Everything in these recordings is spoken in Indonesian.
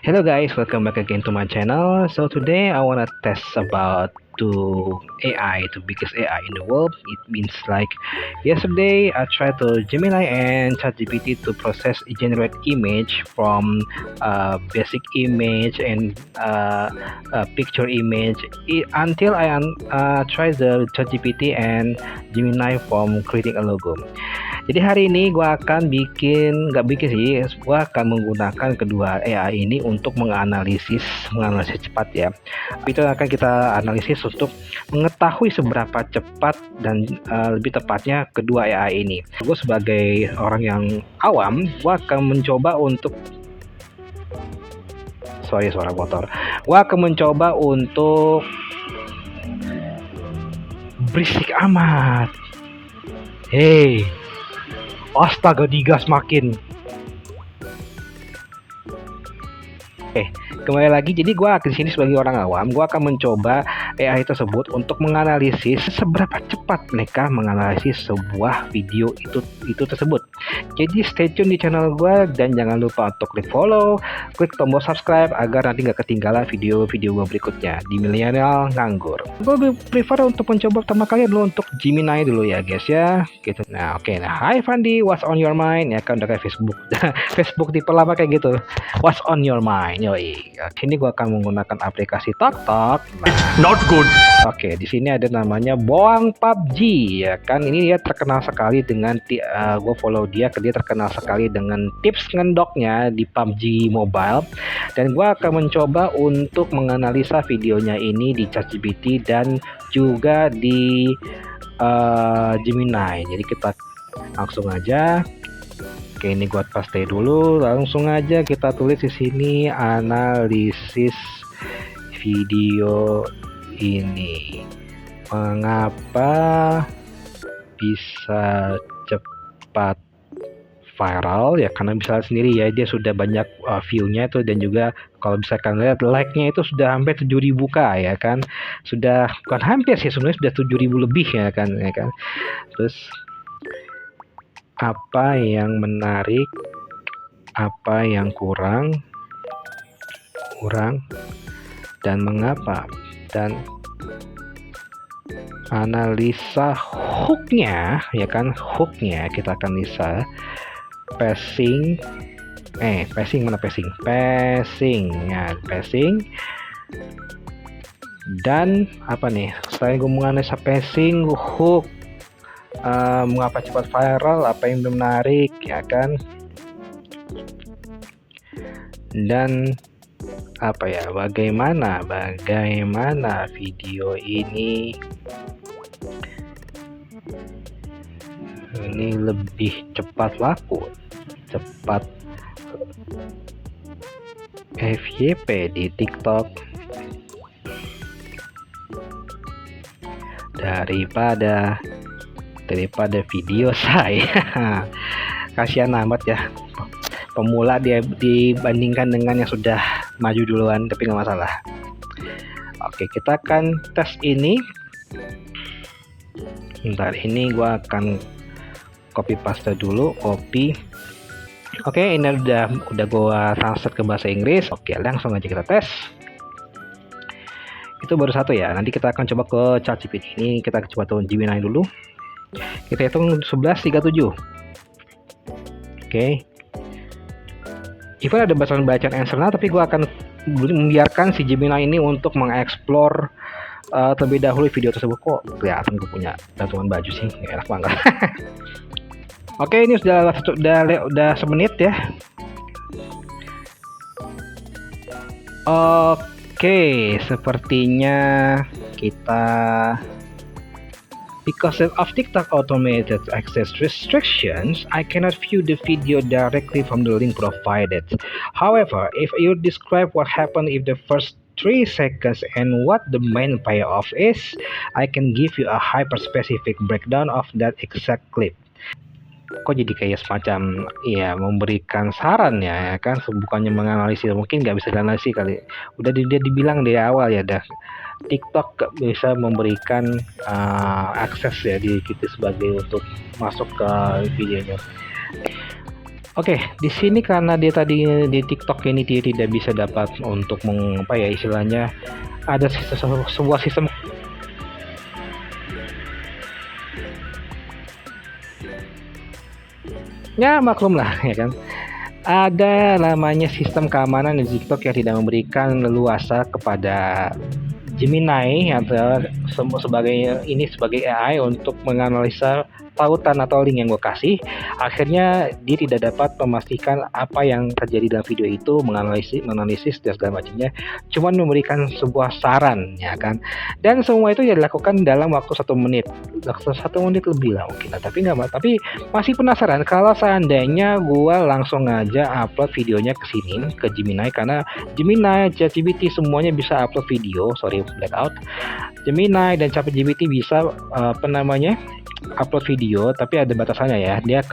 Hello guys, welcome back again to my channel. So today I wanna test about to AI, the biggest AI in the world. It means like yesterday I tried to Gemini and ChatGPT to process generate image from basic image and picture image until I tried the ChatGPT and Gemini from creating a logo. Jadi hari ini gue akan nggak bikin sih, gue akan menggunakan kedua AI ini untuk menganalisis cepat ya. Itu akan kita analisis untuk mengetahui seberapa cepat dan lebih tepatnya kedua AI ini. Gue sebagai orang yang awam, gue akan mencoba untuk suara motor. Gue akan mencoba untuk berisik amat. Hey. Astaga, digas makin. Kembali lagi, jadi gue di sini sebagai orang awam, gue akan mencoba AI tersebut untuk menganalisis seberapa cepat mereka menganalisis sebuah video itu tersebut. Jadi stay tune di channel gue dan jangan lupa untuk klik follow, klik tombol subscribe agar nanti nggak ketinggalan video-video gue berikutnya di Milenial Nganggur. Gue prefer untuk mencoba pertama kali dulu untuk Gemini dulu ya guys ya. Gitu. Nah oke, Hi Fandi, what's on your mind? Ya kan udah kayak Facebook, Facebook tipe lama kayak gitu. What's on your mind? Yoi. Kini gua akan menggunakan aplikasi TokTok. Not good. Oke, di sini ada namanya Boang PUBG ya kan. Ini dia terkenal sekali dengan gua follow dia terkenal sekali dengan tips ngendoknya di PUBG Mobile. Dan gua akan mencoba untuk menganalisa videonya ini di ChatGPT dan juga di Gemini. Jadi kita langsung aja. Oke, ini gua paste dulu, langsung aja kita tulis di sini analisis video ini. Mengapa bisa cepat viral ya, karena bisa sendiri ya, dia sudah banyak view-nya itu, dan juga kalau misalkan lihat like-nya itu sudah hampir 7.000k ya kan. Sudah bukan hampir sih, sebenarnya sudah 7.000 lebih ya kan. Terus apa yang menarik, apa yang kurang, dan mengapa, dan analisa hooknya ya kan. Hooknya kita akan bisa passing dan apa nih, selain gue menganalisa passing, hook, mengapa cepat viral, apa yang menarik ya kan, dan apa ya, bagaimana video ini lebih cepat laku, cepat FYP di TikTok daripada video saya. Kasihan amat ya, pemula dia dibandingkan dengan yang sudah maju duluan, tapi nggak masalah. Oke, kita akan tes ini. Bentar, ini gua akan copy paste dulu, Oke, ini udah gua translate ke bahasa Inggris. Oke, langsung aja kita tes. Itu baru satu ya, nanti kita akan coba ke ChatGPT. Ini kita coba tuh Gemini dulu. Kita hitung 11:37. Oke. Even ada bacaan answer-nya, tapi gua akan membiarkan si Gemini ini untuk mengeksplor terlebih dahulu video tersebut. Kok kelihatan gue punya gantungan baju sih, nggak enak banget. Oke, ini udah semenit ya. Oke, sepertinya kita, because of TikTok automated access restrictions, I cannot view the video directly from the link provided. However, if you describe what happened in the first 3 seconds and what the main payoff is, I can give you a hyper-specific breakdown of that exact clip. Kok jadi kayak semacam ya memberikan saran ya kan, bukannya menganalisis. Mungkin nggak bisa dianalisis kali, udah dia dibilang dari awal ya, dah TikTok gak bisa memberikan akses ya di kita sebagai untuk masuk ke videonya. Oke, di sini karena dia tadi di TikTok ini dia tidak bisa dapat untuk apa ya istilahnya ada sebuah sistem ya maklum lah ya kan. Ada namanya sistem keamanan di TikTok yang tidak memberikan leluasa kepada Gemini atau sebagai AI untuk menganalisa tautan atau link yang gue kasih. Akhirnya dia tidak dapat memastikan apa yang terjadi dalam video itu, menganalisis dan segala macamnya, cuman memberikan sebuah saran ya kan. Dan semua itu dilakukan dalam waktu 1 menit, 1 menit lebih lah mungkin. Tapi masih penasaran kalau seandainya gue langsung aja upload videonya ke sini ke Gemini, karena Gemini, ChatGPT semuanya bisa upload video. Sorry blackout. Gemini dan ChatGPT bisa upload video, tapi ada batasannya ya. Dia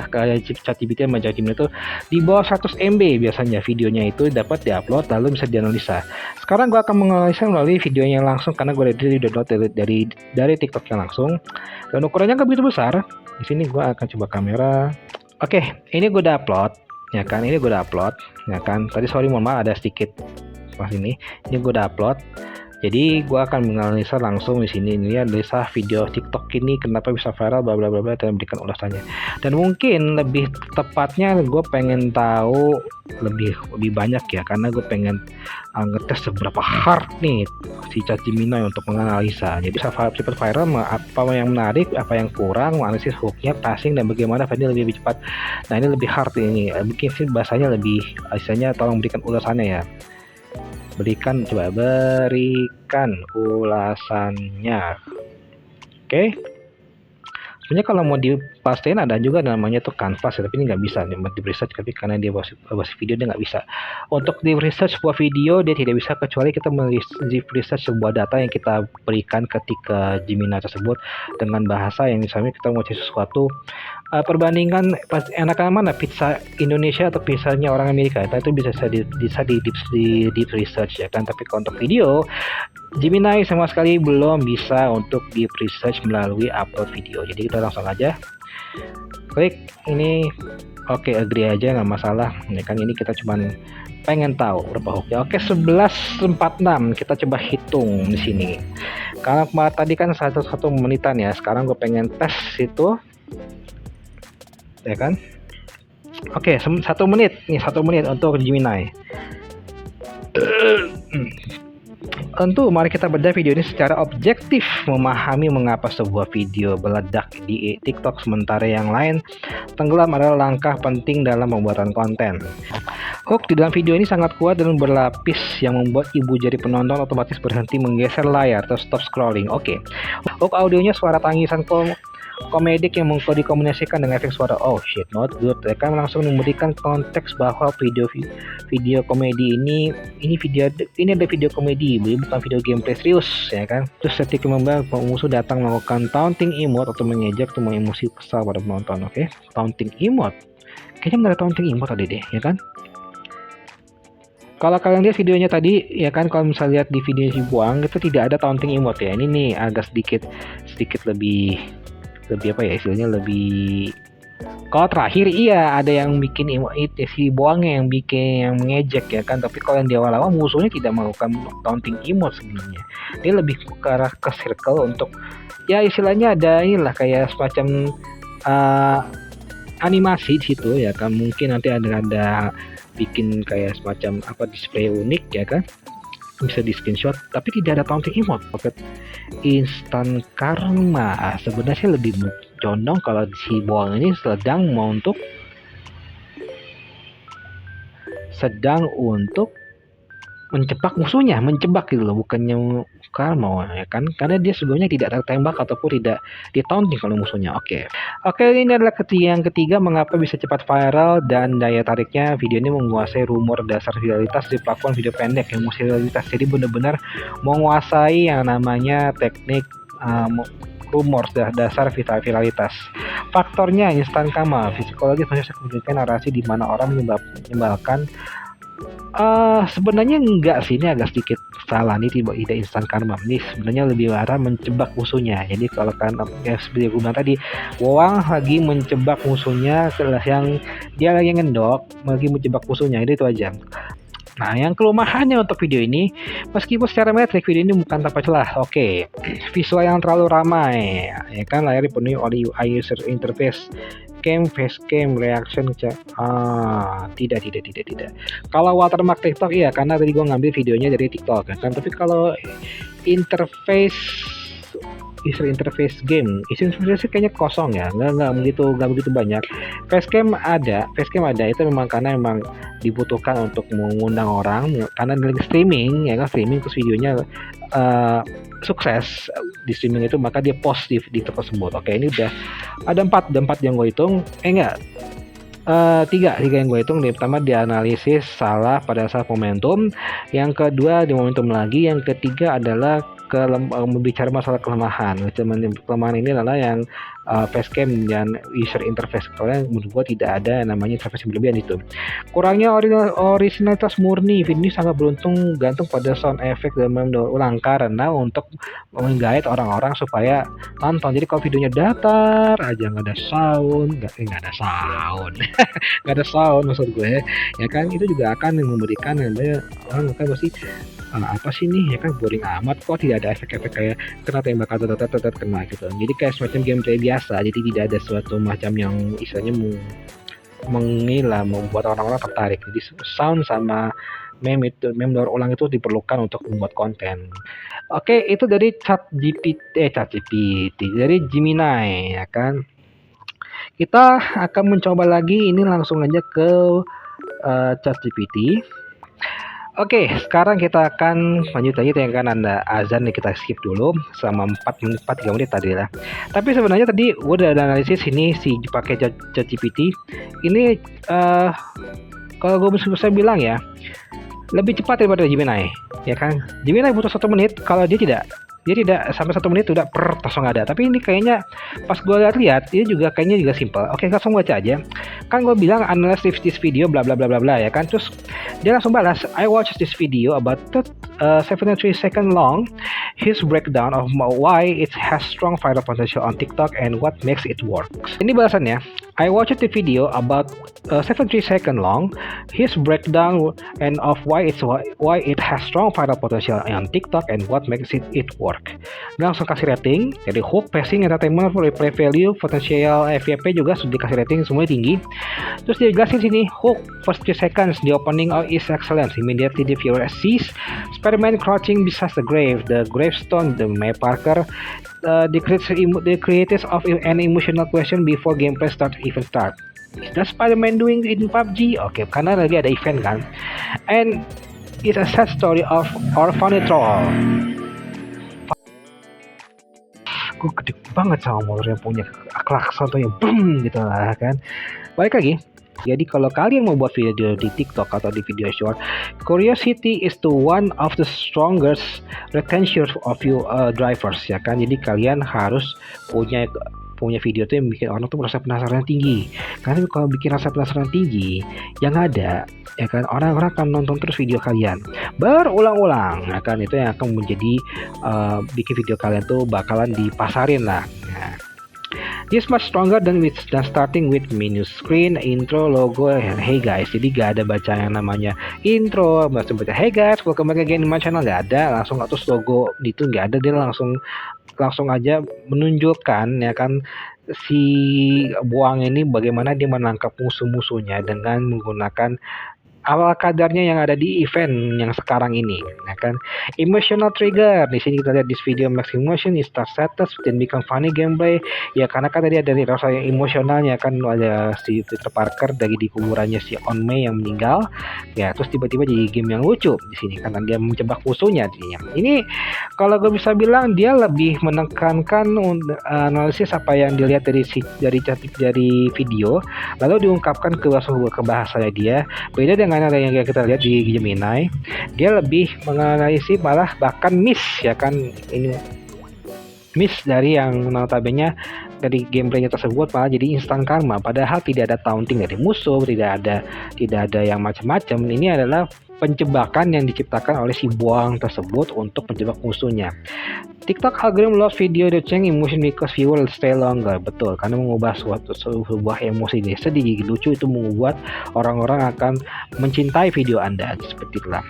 kayak ChatGPT sama Gemini itu di bawah 100 MB biasanya videonya itu dapat diupload lalu bisa dianalisa. Sekarang gue akan menganalisa melalui videonya langsung karena gue udah download dari TikToknya langsung. Dan ukurannya nggak begitu besar. Di sini gue akan coba kamera. Oke, ini gue udah upload ya kan. Tadi sorry mohon maaf ada sedikit pas ini gue udah upload. Jadi gue akan menganalisa langsung di sini. Ini analisa video TikTok ini kenapa bisa viral, bla bla bla, dan berikan ulasannya. Dan mungkin lebih tepatnya gue pengen tahu lebih banyak ya, karena gue pengen ngetes seberapa hard nih si Gemini untuk menganalisa. Jadi bisa cepat viral, apa yang menarik, apa yang kurang, analisis hooknya, passing, dan bagaimana video lebih cepat. Nah ini lebih hard ini. Mungkin sih bahasanya lebih, istilahnya tolong berikan ulasannya ya. Berikan ulasannya. Oke. Sebenarnya kalau mau dipastiin ada juga namanya tuh canvas ya, tapi ini nggak bisa di research, tapi karena dia bahas video dia nggak bisa. Untuk di research sebuah video dia tidak bisa kecuali kita di research sebuah data yang kita berikan ketika Gemini tersebut dengan bahasa yang misalnya kita mau cari sesuatu, perbandingan enakan mana pizza Indonesia atau pizzanya orang Amerika, itu bisa di deep research ya kan. Tapi kalau untuk video Gemini sama sekali belum bisa untuk deep research melalui upload video. Jadi kita langsung aja klik ini, oke, agree aja, nggak masalah ya kan. Ini kita cuman pengen tahu berapa hooknya. Oke, 11.46 kita coba hitung di sini. Karena tadi kan 1 menitan ya, sekarang gue pengen tes itu ya kan. Oke, 1 menit nih, 1 menit untuk Gemini. Tentu mari kita bedah video ini secara objektif, memahami mengapa sebuah video meledak di TikTok sementara yang lain tenggelam adalah langkah penting dalam pembuatan konten. Hook di dalam video ini sangat kuat dan berlapis yang membuat ibu jari penonton otomatis berhenti menggeser layar atau stop scrolling. Oke. Hook audionya suara tangisan komedik yang dikombinasikan dengan efek suara oh shit not good. Mereka langsung memberikan konteks bahwa video komedi ini ada video komedi, bukan video gameplay serius ya kan. Terus ketika musuh datang melakukan taunting emote atau mengejek atau mengemosi kesal pada penonton. Oke, taunting emote kayaknya nggak ada taunting emote tadi deh ya kan. Kalau kalian lihat videonya tadi ya kan, kalau misalnya lihat di video si Buang itu tidak ada taunting emote ya. Ini nih agak sedikit lebih apa ya istilahnya, lebih kalau terakhir iya ada yang bikin si Boangnya yang bikin yang mengejek ya kan. Tapi kalau yang di awal-awal musuhnya tidak melakukan taunting emote sebenarnya, dia lebih ke arah ke circle untuk ya istilahnya ada inilah kayak semacam animasi di situ ya kan. Mungkin nanti ada bikin kayak semacam apa display unik ya kan, bisa di screenshot, tapi tidak ada taunting emote. Instant karma sebenarnya lebih condong kalau si Boang ini sedang untuk menjebak musuhnya, gitu loh, bukannya karma ya kan, karena dia sebelumnya tidak tertembak ataupun tidak ditaunting kalau musuhnya. Oke, ini adalah yang ketiga mengapa bisa cepat viral dan daya tariknya. Video ini menguasai rumor dasar viralitas di platform video pendek yang viralitas, jadi benar-benar menguasai yang namanya teknik rumor dasar viralitas. Faktornya instan karma, psikologis masih signifikan narasi di mana orang menyebarkan Sebenarnya enggak sih, ini agak sedikit salah nih, tidak instan karma. Ini sebenarnya lebih arah menjebak musuhnya. Jadi kalau kan ya, seperti gue bilang tadi, Wong lagi menjebak musuhnya yang dia lagi ngendok, lagi menjebak musuhnya. Itu aja. Nah, yang kelemahannya untuk video ini, meskipun secara metrik video ini bukan tanpa celah, oke, visual yang terlalu ramai, ya kan, layar dipenuhi oleh UI user interface, facecam, reaction, tidak. Kalau watermark TikTok iya, karena tadi gua ngambil videonya dari TikTok, kan. Tapi kalau interface user interface game, user interface kayaknya kosong ya, nggak begitu banyak. Facecam ada itu memang karena memang dibutuhkan untuk mengundang orang, karena dari streaming ya kan, streaming terus videonya sukses di streaming itu, maka dia post di tempat tersebut. Oke, ini udah ada empat yang gue hitung, tiga yang gue hitung. Pertama, dianalisis salah pada saat momentum, yang kedua di momentum lagi, yang ketiga adalah membicara masalah kelemahan. Kelemahan ini adalah yang facecam dan user interface. Kalian menurut gua tidak ada namanya interface berlebihan itu. Kurangnya originalitas murni. Video ini sangat gantung pada sound effect dan mendaur ulang karena untuk menggait orang-orang supaya nonton. Jadi kalau videonya datar aja, nggak ada sound, nggak ada sound maksud gue, ya kan, itu juga akan memberikan orang kan pasti apa sih nih, ya kan, boring amat, kok tidak ada efek-efek kayak kena tembakan kena gitu. Jadi kayak semacam gameplay biasa, jadi tidak ada suatu macam yang istilahnya membuat orang-orang tertarik. Jadi sound sama meme daur ulang itu diperlukan untuk membuat konten. Oke, itu dari ChatGPT, dari Gemini, ya kan. Kita akan mencoba lagi, ini langsung aja ke ChatGPT. Oke, sekarang kita akan lanjut lagi, ya kan, ada azan nih, kita skip dulu selama 3 menit tadi lah. Tapi sebenarnya tadi udah ada analisis ini dipakai ChatGPT. Ini kalau gue bisa bilang ya, lebih cepat daripada Gemini, ya kan. Gemini butuh 1 menit, kalau dia tidak sampai 1 menit udah langsung ada. Tapi ini kayaknya pas gue lihat ini juga kayaknya juga simple. Oke, langsung baca aja. Kan gue bilang analyze this video bla bla bla bla bla, ya kan. Terus dia langsung balas, I watched this video about 73 second long. His breakdown of why it has strong viral potential on TikTok and what makes it work. Ini balasannya, I watched the video about 73 second long. His breakdown and of why it has strong viral potential on TikTok and what makes it work. Dia langsung kasih rating dari hook, pacing, entertainment, replay value, potential FYP juga sudah dikasih rating semuanya tinggi. Terus dia jelasin sini, hook first 3 seconds, the opening is excellent. Immediately the viewer sees Spider-Man crouching beside the gravestone, the May Parker, the creators of an emotional question before gameplay start. Is that Spider-Man doing it in PUBG? Oke, karena lagi ada event kan. And it's a sad story of our funny troll. Gue gede banget sama motor yang punya klakson tuh yang boom gitu lah kan. Balik lagi, jadi kalau kalian mau buat video di TikTok atau di video short, curiosity is the one of the strongest retention of you drivers, ya kan. Jadi kalian harus punya video tuh yang bikin orang tuh merasa penasaran tinggi. Karena kalau bikin rasa penasaran tinggi, yang ada, ya kan, orang-orang akan nonton terus video kalian berulang-ulang, ya kan. Itu yang akan menjadi bikin video kalian tuh bakalan dipasarin lah. Nah, this much stronger than starting with menu screen, intro, logo, and hey guys. Jadi gak ada baca yang namanya intro, baca hey guys, welcome back again in my channel, gak ada. Langsung atas logo itu gak ada, dia langsung aja menunjukkan, ya kan, si Buang ini bagaimana dia menangkap musuh-musuhnya dengan menggunakan awal kadarnya yang ada di event yang sekarang ini, ya kan. Emotional trigger, di sini kita lihat this video max emotion is start status then become funny gameplay, ya karena kan tadi ada rasa yang emosionalnya kan, ada si Peter Parker dari di kuburannya si On May yang meninggal, ya terus tiba-tiba jadi game yang lucu di sini karena dia menjebak musuhnya. Ini kalau gue bisa bilang dia lebih menekankan analisis apa yang dilihat dari video, lalu diungkapkan ke bahasanya dia. Beda dengan yang kita lihat di Gemini, dia lebih menganalisis, malah bahkan miss, ya kan, ini miss dari yang notabene dari gameplaynya tersebut malah jadi instan karma, padahal tidak ada taunting dari musuh, tidak ada yang macam-macam. Ini adalah penjebakan yang diciptakan oleh si buang tersebut untuk menjebak musuhnya. TikTok algorithm loves video that change emotion because viewer will stay longer. Betul, karena mengubah sebuah emosi ini sedih, lucu itu membuat orang-orang akan mencintai video Anda. Seperti itulah.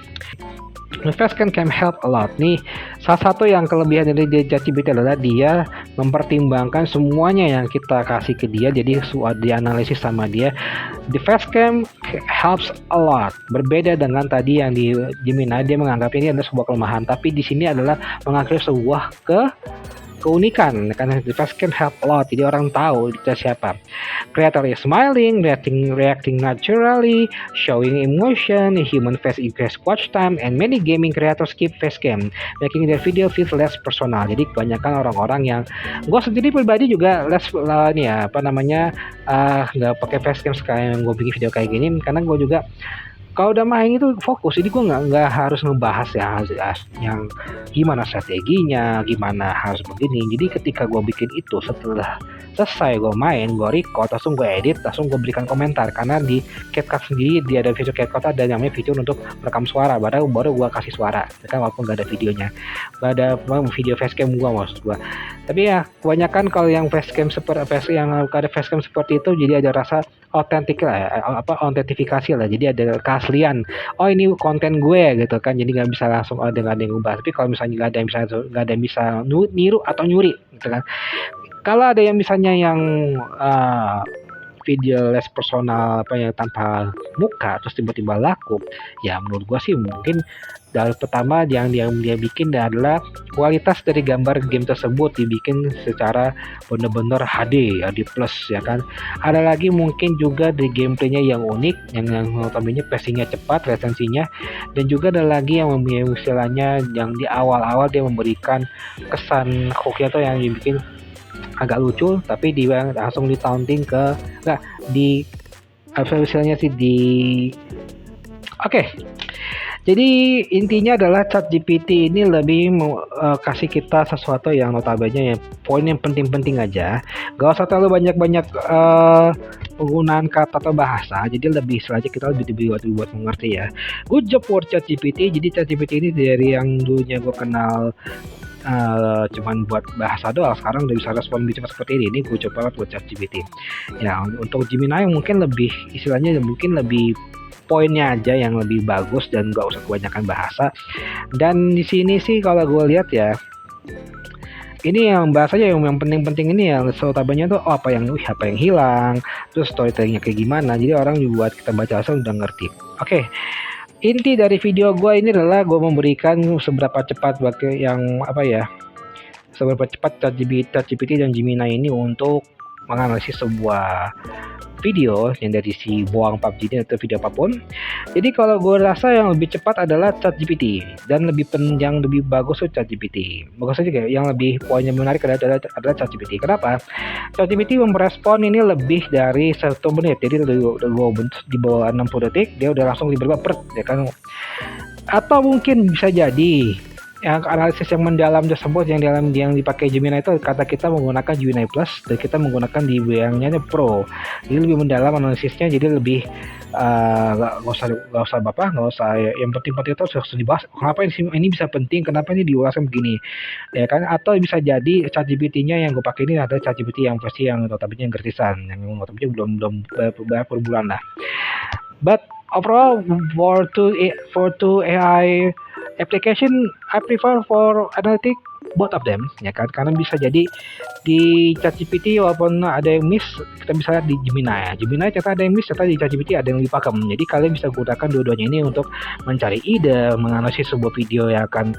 Facecam can help a lot. Nih, salah satu yang kelebihan dari ChatGPT adalah dia mempertimbangkan semuanya yang kita kasih ke dia, jadi dianalisis sama dia. The facecam helps a lot. Berbeda dengan tadi yang di Gemini, dia menganggap ini adalah sebuah kelemahan, tapi di sini adalah menganggap sebuah keunikan, karena the facecam help a lot, jadi orang tahu kita siapa. Creator is smiling, reacting naturally, showing emotion, human face increase watch time, and many gaming creators keep facecam, making their video feel less personal. Jadi kebanyakan orang-orang yang, gue sendiri pribadi juga nggak pakai facecam sekarang gue bikin video kayak gini, karena gue juga kalau udah main itu fokus, jadi gue nggak harus ngebahas yang gimana strateginya, gimana harus begini. Jadi ketika gue bikin itu, setelah selesai gue main, gue record, langsung gue edit, langsung gue berikan komentar. Karena di CapCut sendiri dia ada fitur CapCut, ada namanya fitur untuk merekam suara, baru gue kasih suara, kan walaupun nggak ada videonya, nggak ada video facecam gue maksud gue. Tapi ya kebanyakan kalau yang facecam seperti itu, jadi ada rasa otentik lah, autentifikasi lah, jadi ada keaslian. Oh ini konten gue gitu kan, jadi nggak bisa langsung ada yang ubah. Tapi kalau misalnya nggak ada yang bisa niru atau nyuri gitu kan. Kalau ada yang misalnya yang video less personal tanpa muka terus tiba-tiba laku, ya menurut gua sih mungkin dari pertama yang dia bikin adalah kualitas dari gambar game tersebut dibikin secara benar-benar HD plus ya kan. Ada lagi mungkin juga di gameplaynya yang unik, yang notabene pacingnya cepat, retensinya, dan juga ada lagi yang istilahnya yang di awal-awal dia memberikan kesan hooknya tuh yang dibikin agak lucu, tapi langsung di-taunting Oke. Jadi intinya adalah ChatGPT ini lebih kasih kita sesuatu yang notabene ya, poin yang penting-penting aja. Gak usah terlalu banyak penggunaan kata atau bahasa, jadi lebih selagi kita lebih buat mengerti ya. Good job for ChatGPT. Jadi ChatGPT ini dari yang dulunya gue kenal cuman buat bahasa doang, sekarang udah bisa respon lebih cepat seperti ini. Gue coba buat ChatGPT. Ya untuk Gemini mungkin lebih istilahnya mungkin lebih poinnya aja yang lebih bagus dan gak usah kebanyakan bahasa. Dan di sini sih kalau gue lihat ya, ini yang bahasanya yang penting-penting ini yang notabene tuh apa yang hilang, terus storytellingnya kayak gimana, jadi orang buat kita baca langsung udah ngerti. Oke. Inti dari video gue ini adalah gue memberikan seberapa cepat ChatGPT dan Gemini ini untuk menganalisis sebuah video yang dari si boang PUBG ini atau video apapun. Jadi kalau gue rasa yang lebih cepat adalah ChatGPT dan yang lebih bagus itu ChatGPT. Bagus aja kayak yang lebih poinnya menarik adalah ChatGPT. Kenapa? ChatGPT merespon ini lebih dari 1 menit. Jadi di bawah 60 detik dia udah langsung ya kan. Atau mungkin bisa jadi yang analisis yang mendalam tersebut yang dipakai Gemini itu, kata kita menggunakan Gemini Plus dan kita menggunakan di yang Pro, jadi lebih mendalam analisisnya, jadi lebih nggak usah yang penting-penting itu harus dibahas. Kenapa ini bisa penting, kenapa ini diulaskan begini ya kan. Atau bisa jadi ChatGPT-nya yang gue pakai ini ada ChatGPT yang versi yang notabene yang gratisan, yang notabene belum bayar per bulan lah. But overall for two AI application, I prefer for analytic both of them ya kan, karena bisa jadi di ChatGPT walaupun ada yang miss, kita bisa lihat di Gemini ternyata ada yang miss, ternyata di ChatGPT ada yang lebih pakem. Jadi kalian bisa gunakan dua-duanya ini untuk mencari ide, menganalisis sebuah video yang akan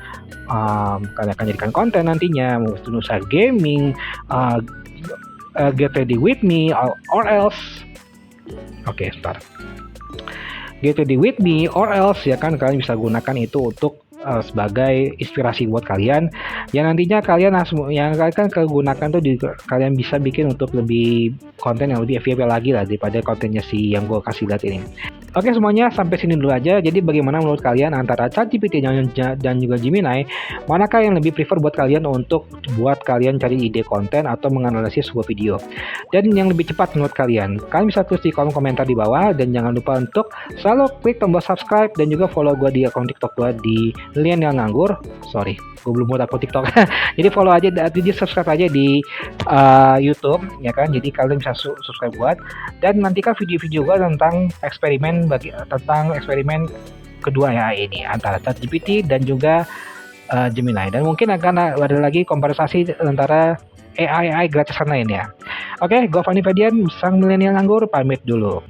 kalian akan jadikan konten nantinya, mungkin usaha gaming, get ready with me or else. Oke, start. Get ready with me or else ya kan, kalian bisa gunakan itu untuk sebagai inspirasi buat kalian yang nantinya kalian akan kegunakan tuh kalian bisa bikin untuk lebih konten yang lebih FYP lagi lah daripada kontennya si yang gue kasih lihat ini. Oke semuanya, sampai sini dulu aja. Jadi bagaimana menurut kalian antara ChatGPT dan juga Gemini, manakah yang lebih prefer buat kalian untuk buat kalian cari ide konten atau menganalisis sebuah video? Dan yang lebih cepat menurut kalian? Kalian bisa tulis di kolom komentar di bawah, dan jangan lupa untuk selalu klik tombol subscribe dan juga follow gue di akun TikTok gue di Milenial Nganggur. Sorry, gue belum buat akun TikTok. Jadi follow aja, jadi subscribe aja di YouTube ya kan. Jadi kalian bisa subscribe buat, dan nantikan video-video gue tentang eksperimen kedua ya ini antara ChatGPT dan juga Gemini, dan mungkin akan ada lagi konversasi antara AI gratisan lainnya. Oke, gue Fani Fedian, sang milenial nganggur, pamit dulu.